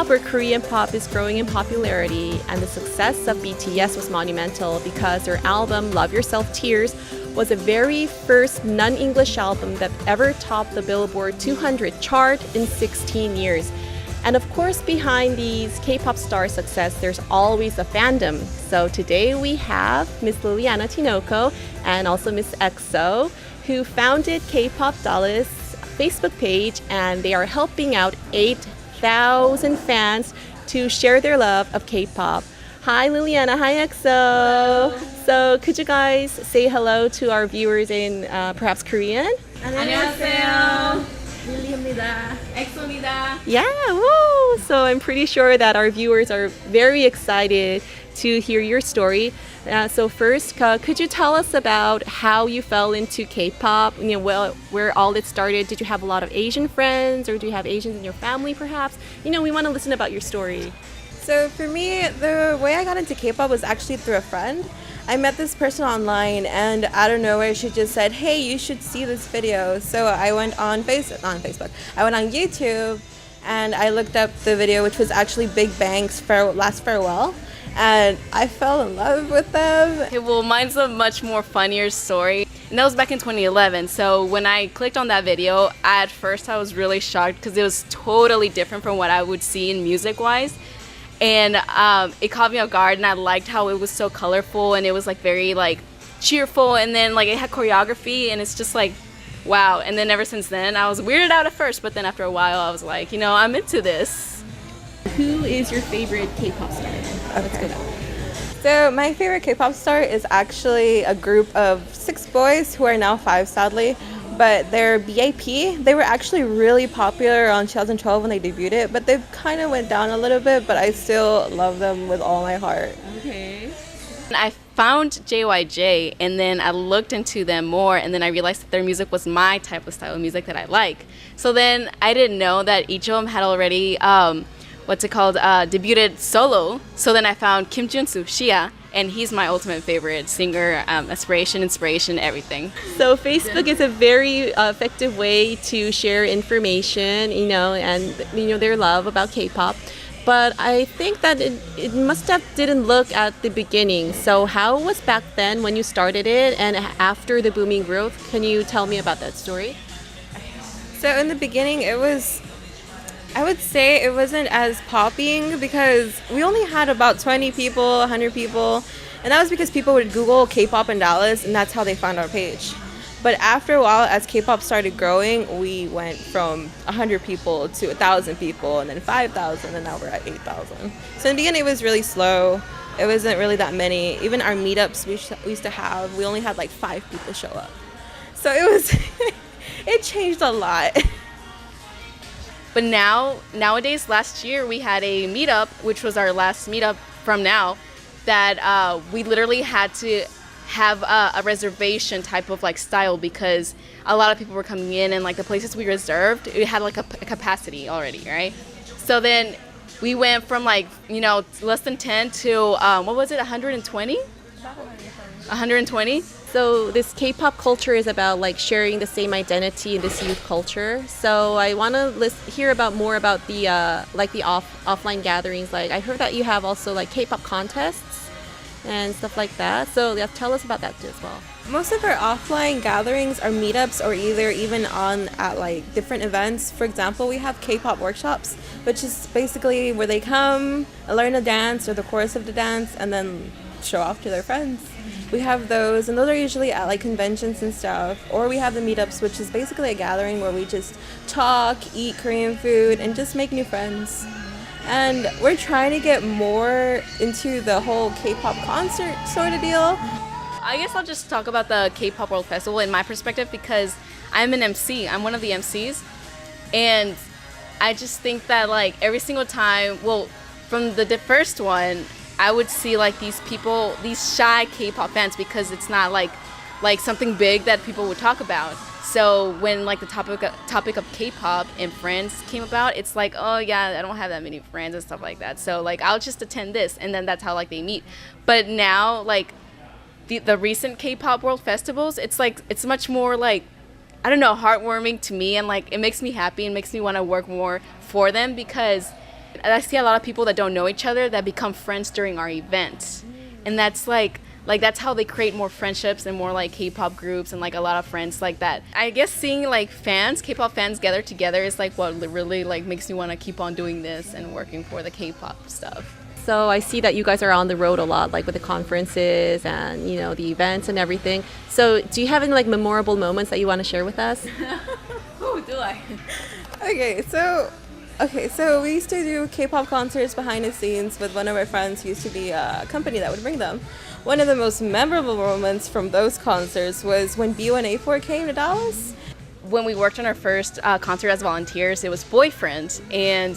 K-pop or Korean pop is growing in popularity, and the success of BTS was monumental because their album Love Yourself Tears was the very first non-English album that ever topped the Billboard 200 chart in 16 years. And of course, behind these K-pop star success, there's always a fandom. So today we have Miss Liliana Tinoco and also Miss EXO, who founded K-pop Dallas Facebook page, and they are helping out 8,000 fans to share their love of K-pop. Hi Liliana, hi EXO. Hello. So could you guys say hello to our viewers in perhaps Korean? 안녕하세요. 릴리입니다. 엑소입니다. Yeah, woo! So I'm pretty sure that our viewers are very excited to hear your story. So first, could you tell us about how you fell into K-pop? Where all it started. Did you have a lot of Asian friends, or do you have Asians in your family, perhaps? We want to listen about your story. So for me, the way I got into K-pop was actually through a friend. I met this person online, and out of nowhere, she just said, "Hey, you should see this video." So I went on Facebook. I went on YouTube, and I looked up the video, which was actually Big Bang's Last Farewell. And I fell in love with them. Okay, well, mine's a much more funnier story. And that was back in 2011. So when I clicked on that video, at first I was really shocked because it was totally different from what I would see in music-wise. And it caught me off guard, and I liked how it was so colorful, and it was like very like cheerful, and then like it had choreography, and it's just like, wow. And then ever since then, I was weirded out at first, but then after a while, I was like, I'm into this. Who is your favorite K-pop star? Okay. So my favorite K-pop star is actually a group of 6 boys who are now 5, sadly. But they're BAP. They were actually really popular around 2012 when they debuted, but they kind of went down a little bit, but I still love them with all my heart. Okay. I found JYJ, and then I looked into them more, and then I realized that their music was my type of style of music that I like. So then I didn't know that each of them had already debuted solo. So then I found Kim Junsu, Shia, and he's my ultimate favorite singer, inspiration, everything. So Facebook is a very effective way to share information, and their love about K-pop. But I think that it must have didn't look at the beginning. So how was back then when you started it, and after the booming growth? Can you tell me about that story? So in the beginning, I would say it wasn't as popping because we only had about 20 people, 100 people. And that was because people would Google K-pop in Dallas, and that's how they found our page. But after a while, as K-pop started growing, we went from 100 people to 1,000 people, and then 5,000, and now we're at 8,000. So in the beginning, it was really slow. It wasn't really that many. Even our meetups we used to have, we only had like 5 people show up. So it was, it changed a lot. But nowadays, last year we had a meetup, which was our last meetup from now, that we literally had to have a reservation type of like style because a lot of people were coming in, and like the places we reserved, it had like a capacity already, right? So then we went from like, less than 10 to, 120? 120? So this K-pop culture is about like sharing the same identity in this youth culture. So I want to hear more about the offline gatherings. Like I heard that you have also like K-pop contests and stuff like that. So yeah, tell us about that too as well. Most of our offline gatherings are meetups, or either even at like different events. For example, we have K-pop workshops, which is basically where they come, learn a dance or the chorus of the dance, and then show off to their friends. We have those, and those are usually at like conventions and stuff. Or we have the meetups, which is basically a gathering where we just talk, eat Korean food, and just make new friends. And we're trying to get more into the whole K-pop concert sort of deal. I guess I'll just talk about the K-pop World Festival in my perspective because I'm an MC. I'm one of the MCs. And I just think that like every single time, from the first one, I would see like these people, these shy K-pop fans, because it's not like something big that people would talk about. So when like the topic of K-pop and friends came about, it's like, oh yeah, I don't have that many friends and stuff like that. So like I'll just attend this, and then that's how like they meet. But now like the recent K-pop World Festivals, it's like it's much more like, I don't know, heartwarming to me, and like it makes me happy and makes me want to work more for them because I see a lot of people that don't know each other that become friends during our events. And that's like that's how they create more friendships and more like K-pop groups and like a lot of friends like that. I guess seeing like fans, K-pop fans gather together is like what really like makes me want to keep on doing this and working for the K-pop stuff. So I see that you guys are on the road a lot, like with the conferences and the events and everything. So do you have any like memorable moments that you want to share with us? Oh, do I? Okay, so we used to do K-pop concerts behind the scenes with one of our friends who used to be a company that would bring them. One of the most memorable moments from those concerts was when B1A4 came to Dallas. When we worked on our first concert as volunteers, it was Boyfriend, and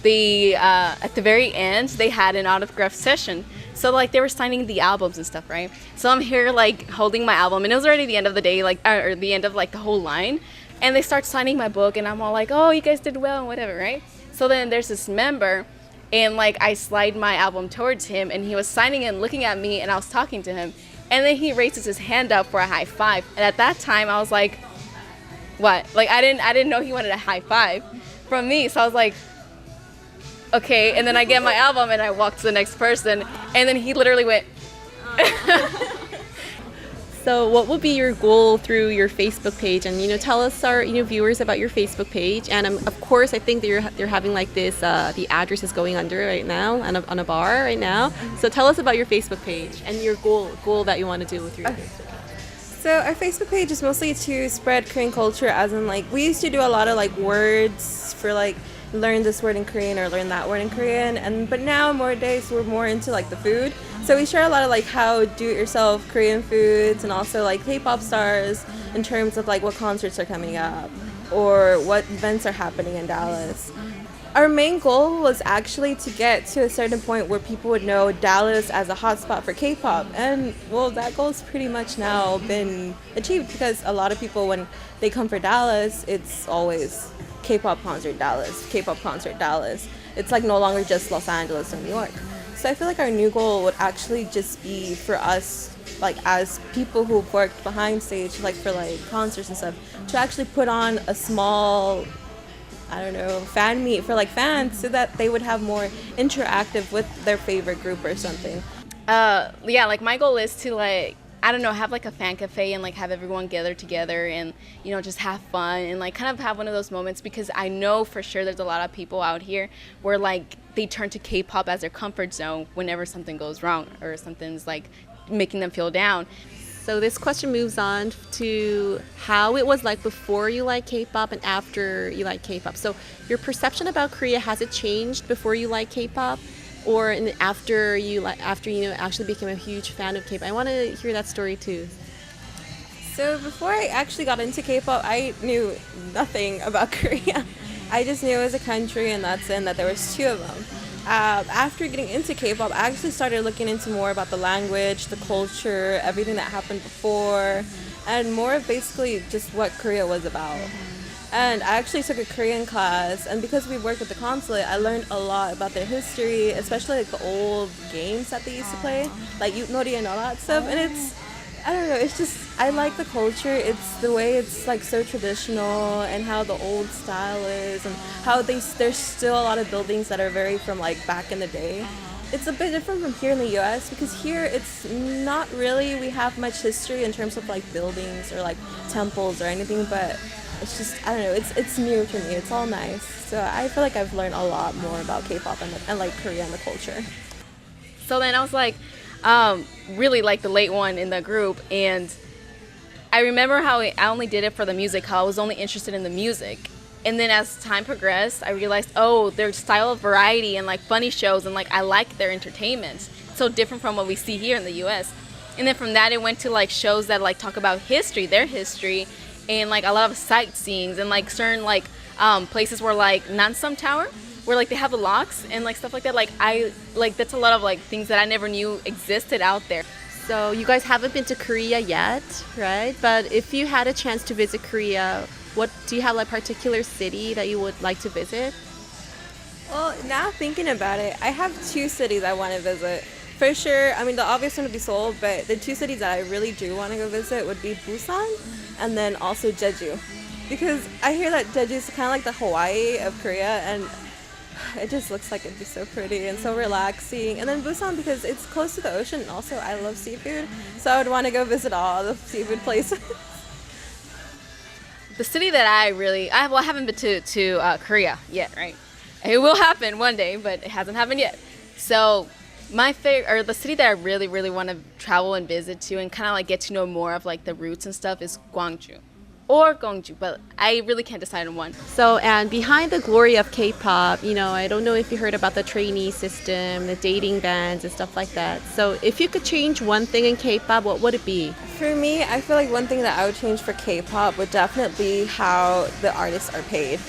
they at the very end they had an autograph session. So like they were signing the albums and stuff, right? So I'm here like holding my album, and it was already the end of the day, like or the end of like the whole line, and they start signing my book, and I'm all like, oh, you guys did well and whatever, right? So then there's this member. And like I slide my album towards him, and he was signing and looking at me, and I was talking to him, and then he raises his hand up for a high five. And at that time, I was like, "What?" Like I didn't know he wanted a high five from me. So I was like, "Okay." And then I get my album, and I walk to the next person, and then he literally went. So what would be your goal through your Facebook page? And tell us our viewers about your Facebook page. And of course, I think that you're having like this. The address is going under right now on a bar right now. So tell us about your Facebook page and your goal that you want to do with your Facebook page. So our Facebook page is mostly to spread Korean culture, as in like we used to do a lot of like words for like learn this word in Korean or learn that word in Korean, but now nowadays we're more into like the food. So we share a lot of like how do-it-yourself Korean foods, and also like K-pop stars in terms of like what concerts are coming up or what events are happening in Dallas. Our main goal was actually to get to a certain point where people would know Dallas as a hotspot for K-pop, and well, that goal's pretty much now been achieved, because a lot of people, when they come for Dallas, it's always K-pop concert Dallas, K-pop concert Dallas. It's like no longer just Los Angeles or New York. So I feel like our new goal would actually just be for us, like as people who've worked behind stage, like for like concerts and stuff, to actually put on a small, I don't know, fan meet for like fans, so that they would have more interactive with their favorite group or something. Yeah, like my goal is to like, I don't know, have like a fan cafe and like have everyone gather together and just have fun and like kind of have one of those moments, because I know for sure there's a lot of people out here where like they turn to K-pop as their comfort zone whenever something goes wrong or something's like making them feel down. So this question moves on to how it was like before you like K-pop and after you like K-pop. So your perception about Korea, has it changed before you like K-pop, or after you actually became a huge fan of K-pop? I want to hear that story too. So before I actually got into K-pop, I knew nothing about Korea. I just knew it was a country, and that's it, and that there was two of them. After getting into K-pop, I actually started looking into more about the language, the culture, everything that happened before, and more of basically just what Korea was about. And I actually took a Korean class, and because we worked with the consulate, I learned a lot about their history, especially like the old games that they used to play, like Yutnori and all that stuff. And I don't know, it's just, I like the culture. It's the way it's like so traditional, and how the old style is, and how there's still a lot of buildings that are very from like back in the day. It's a bit different from here in the US, because here it's not really, we have much history in terms of like buildings or like temples or anything, but it's just, I don't know, it's new to me. It's all nice. So I feel like I've learned a lot more about K-pop and like Korea and the culture. So then I was like, really like the late one in the group, and I remember how I only did it for the music, how I was only interested in the music. And then as time progressed, I realized, oh, their style of variety and like funny shows, and like I like their entertainment. It's so different from what we see here in the US. And then from that, it went to like shows that like talk about history, their history, and like a lot of sightseeing and like certain like places where like Nansam Tower, where like they have the locks and like stuff like that. Like I like, that's a lot of like things that I never knew existed out there. So you guys haven't been to Korea yet, right? But if you had a chance to visit Korea, what do you have like particular city that you would like to visit? Well, now thinking about it, I have two cities I want to visit. For sure, I mean, the obvious one would be Seoul, but the two cities that I really do want to go visit would be Busan and then also Jeju. Because I hear that Jeju is kind of like the Hawaii of Korea, and it just looks like it'd be so pretty and so relaxing. And then Busan because it's close to the ocean. And also, I love seafood, so I would want to go visit all the seafood places. The city that I haven't been to Korea yet, right? It will happen one day, but it hasn't happened yet. So my favorite, or the city that I really want to travel and visit to and kind of like get to know more of like the roots and stuff is Gwangju or Gyeongju, but I really can't decide on one. So, and behind the glory of K-pop, you know, I don't know if you heard about the trainee system, the dating bans and stuff like that. So if you could change one thing in K-pop, what would it be? For me, I feel like one thing that I would change for K-pop would definitely be how the artists are paid.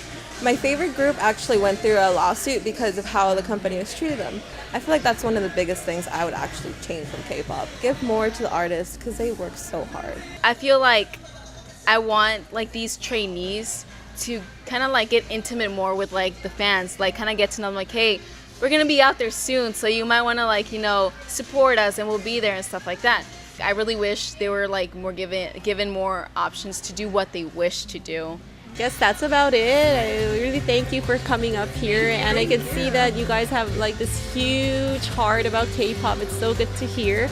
My favorite group actually went through a lawsuit because of how the company has treated them. I feel like that's one of the biggest things I would actually change from K-pop. Give more to the artists because they work so hard. I feel like I want like these trainees to kind of like get intimate more with like the fans, like kind of get to know them, like, hey, we're gonna be out there soon, so you might want to like, you know, support us and we'll be there and stuff like that. I really wish they were like more given more options to do what they wish to do. Guess that's about it. I really thank you for coming up here, and I can see that you guys have like this huge heart about K-pop. It's so good to hear.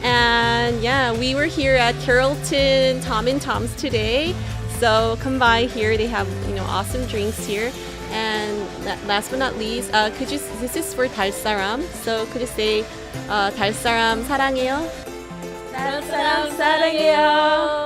And yeah, we were here at Carrollton Tom and Tom's today, so come by here. They have, you know, awesome drinks here. And last but not least, this is for 달사람. So could you say 달사람 사랑해요? 달사람 사랑해요.